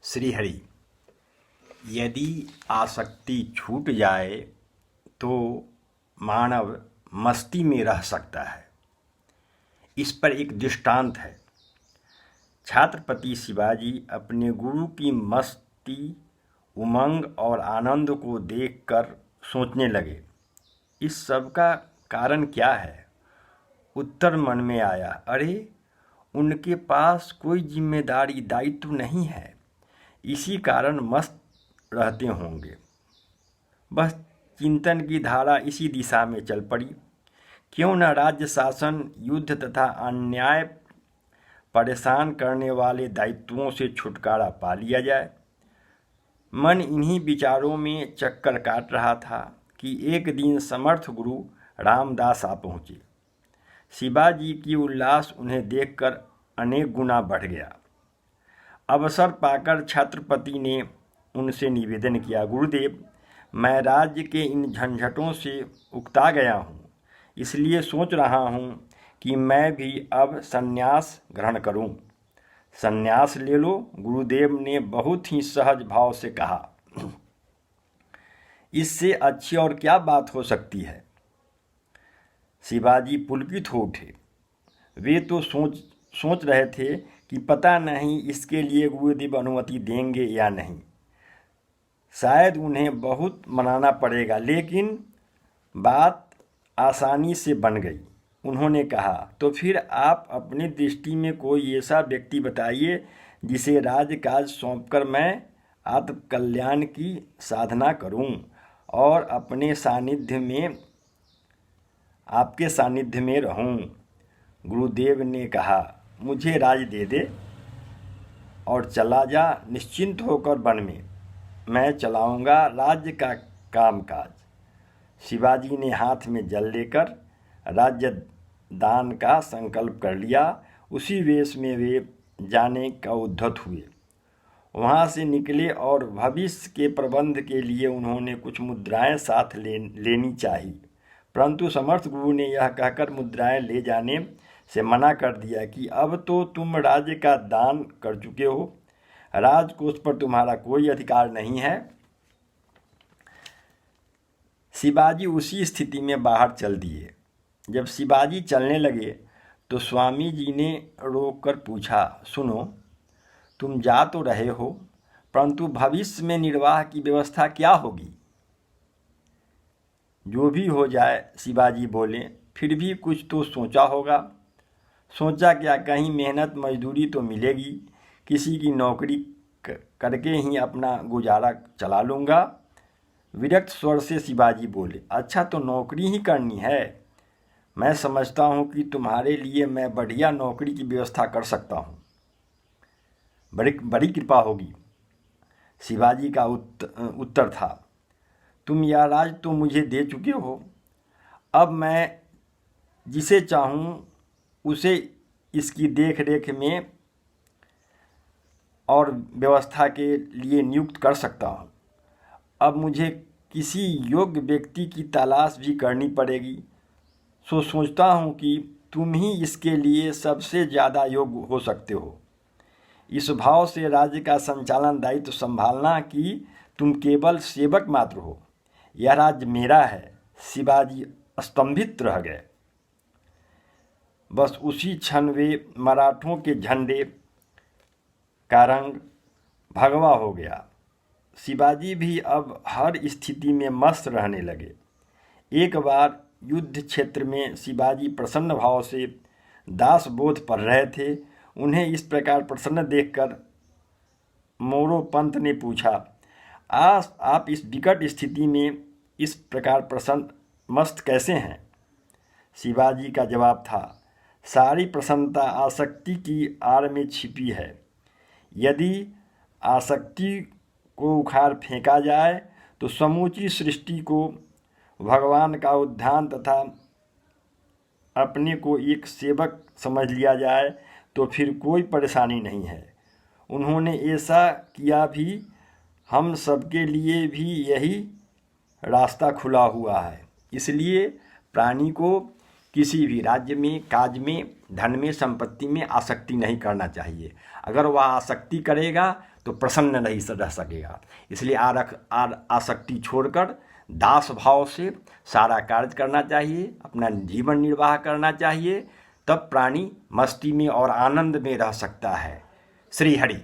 श्रीहरि। यदि आसक्ति छूट जाए तो मानव मस्ती में रह सकता है। इस पर एक दृष्टांत है। छत्रपति शिवाजी अपने गुरु की मस्ती, उमंग और आनंद को देखकर सोचने लगे, इस सब का कारण क्या है। उत्तर मन में आया, अरे उनके पास कोई जिम्मेदारी दायित्व नहीं है, इसी कारण मस्त रहते होंगे। बस चिंतन की धारा इसी दिशा में चल पड़ी। क्यों न राज्य शासन, युद्ध तथा अन्याय परेशान करने वाले दायित्वों से छुटकारा पा लिया जाए। मन इन्हीं विचारों में चक्कर काट रहा था कि एक दिन समर्थ गुरु रामदास आ पहुँचे। शिवाजी की उल्लास उन्हें देखकर अनेक गुना बढ़ गया। अवसर पाकर छत्रपति ने उनसे निवेदन किया, गुरुदेव, मैं राज्य के इन झंझटों से उकता गया हूँ, इसलिए सोच रहा हूँ कि मैं भी अब संन्यास ग्रहण करूँ। संन्यास ले लो, गुरुदेव ने बहुत ही सहज भाव से कहा। इससे अच्छी और क्या बात हो सकती है। शिवाजी पुलकित हो उठे। वे तो सोच रहे थे कि पता नहीं इसके लिए गुरुदेव अनुमति देंगे या नहीं। शायद उन्हें बहुत मनाना पड़ेगा, लेकिन बात आसानी से बन गई। उन्होंने कहा, तो फिर आप अपनी दृष्टि में कोई ऐसा व्यक्ति बताइए जिसे राजकाज सौंपकर मैं आत्मकल्याण की साधना करूं और आपके सानिध्य में रहूं। गुरुदेव ने कहा, मुझे राज दे दे और चला जा, निश्चिंत होकर वन में। मैं चलाऊंगा राज्य का कामकाज। शिवाजी ने हाथ में जल लेकर राज्य दान का संकल्प कर लिया। उसी वेश में वे जाने का उद्यत हुए। वहाँ से निकले और भविष्य के प्रबंध के लिए उन्होंने कुछ मुद्राएं साथ लेनी चाहिए, परंतु समर्थ गुरु ने यह कहकर मुद्राएं ले जाने से मना कर दिया कि अब तो तुम राज्य का दान कर चुके हो, राजकोष पर तुम्हारा कोई अधिकार नहीं है। शिवाजी उसी स्थिति में बाहर चल दिए। जब शिवाजी चलने लगे तो स्वामी जी ने रोककर पूछा, सुनो, तुम जा तो रहे हो, परंतु भविष्य में निर्वाह की व्यवस्था क्या होगी। जो भी हो जाए, शिवाजी बोले, फिर भी कुछ तो सोचा होगा। सोचा क्या, कहीं मेहनत मजदूरी तो मिलेगी, किसी की नौकरी करके ही अपना गुजारा चला लूँगा। विरक्त स्वर से शिवाजी बोले, अच्छा तो नौकरी ही करनी है। मैं समझता हूँ कि तुम्हारे लिए मैं बढ़िया नौकरी की व्यवस्था कर सकता हूँ, बड़ी कृपा होगी। शिवाजी का उत्तर था, तुम यह राज तो मुझे दे चुके हो, अब मैं जिसे चाहूँ उसे इसकी देख रेख में और व्यवस्था के लिए नियुक्त कर सकता हूँ। अब मुझे किसी योग्य व्यक्ति की तलाश भी करनी पड़ेगी। सोचता हूँ कि तुम ही इसके लिए सबसे ज़्यादा योग्य हो सकते हो। इस भाव से राज्य का संचालन दायित्व संभालना कि तुम केवल सेवक मात्र हो। यह राज्य मेरा है। शिवाजी स्तंभित रह गए। बस उसी क्षण वे मराठों के झंडे का रंग भगवा हो गया। शिवाजी भी अब हर स्थिति में मस्त रहने लगे। एक बार युद्ध क्षेत्र में शिवाजी प्रसन्न भाव से दासबोध पढ़ रहे थे। उन्हें इस प्रकार प्रसन्न देखकर मोरोपंत ने पूछा, आप इस विकट स्थिति में इस प्रकार प्रसन्न मस्त कैसे हैं। शिवाजी का जवाब था, सारी प्रसन्नता आसक्ति की आड़ में छिपी है। यदि आसक्ति को उखाड़ फेंका जाए तो समूची सृष्टि को भगवान का उद्यान तथा अपने को एक सेवक समझ लिया जाए तो फिर कोई परेशानी नहीं है। उन्होंने ऐसा किया भी, हम सबके लिए भी यही रास्ता खुला हुआ है। इसलिए प्राणी को किसी भी राज्य में, काज में, धन में, संपत्ति में आसक्ति नहीं करना चाहिए। अगर वह आसक्ति करेगा तो प्रसन्न नहीं रह सकेगा। इसलिए आसक्ति छोड़कर दास भाव से सारा कार्य करना चाहिए, अपना जीवन निर्वाह करना चाहिए, तब प्राणी मस्ती में और आनंद में रह सकता है। श्री हरि।